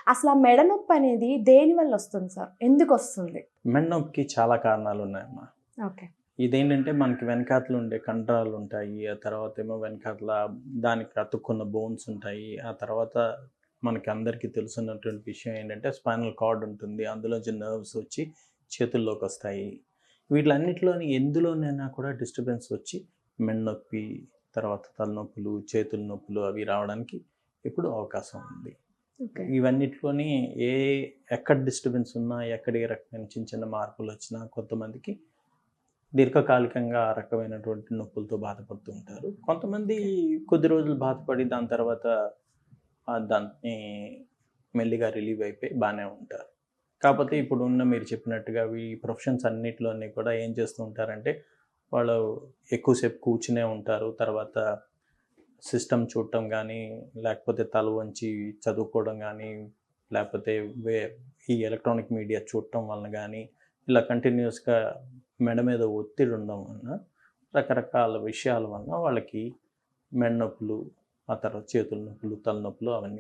అసలు ఆ మెడ నొప్పి అనేది దేనివల్ల వస్తుంది సార్? ఎందుకొస్తుంది? మెడ నొప్పికి చాలా కారణాలున్నాయమ్మా. ఓకే. ఇదేంటంటే మనకి వెనకాతల ఉండే కండరాలుంటాయి. ఆ తర్వాతేమో వెనకాతల దానికి అతుక్కున్న బోన్స్ ఉంటాయి. ఆ తర్వాత మనకి అందరికీ తెలిసినటువంటి విషయం ఏంటంటే స్పైనల్ కార్డ్ ఉంటుంది. అందులోంచి నర్వ్స్ వచ్చి చేతుల్లోకొస్తాయి. వీటిలన్నిటిలోని ఎందులోనైనా కూడా డిస్టర్బెన్స్ వచ్చి మెడ నొప్పి, తర్వాత తలనొప్పులు, చేతుల నొప్పులు అవి రావడానికి ఎప్పుడూ అవకాశం ఉంది. ఓకే. ఇవన్నిట్లోని ఎక్కడ డిస్టర్బెన్స్ ఉన్నా, ఎక్కడ ఏ రకమైన చిన్న చిన్న మార్పులొచ్చినా కొంతమందికి దీర్ఘకాలికంగా ఆ రకమైనటువంటి నొప్పులతో బాధపడుతూ ఉంటారు. కొంతమంది కొద్ది రోజులు బాధపడి దాని తర్వాత దాన్ని మెల్లిగా రిలీవ్ అయిపోయి బానే ఉంటారు. కాపోతే ఓకే. ఇప్పుడున్న మీరు చెప్పినట్టుగా ఈ ప్రొఫెషన్స్ అన్నిట్లోని కూడా ఏం చేస్తూ ఉంటారంటే, వాళ్ళు ఎక్కువసేపు కూర్చునే ఉంటారు. తర్వాత సిస్టమ్ చూడటం గానీ, లేకపోతే తల వంచి చదువుకోవడం గానీ, లేకపోతే వే ఈ ఎలక్ట్రానిక్ మీడియా చూడటం వలన గానీ, ఇలా కంటిన్యూయస్‌గా మెడ మీద ఒత్తిడి ఉండడం వలన, రకరకాల విషయాల వలన వాళ్ళకి మెడ నొప్పులు, ఆ తర్వాత చేతుల నొప్పులు, తలనొప్పులు అవన్నీ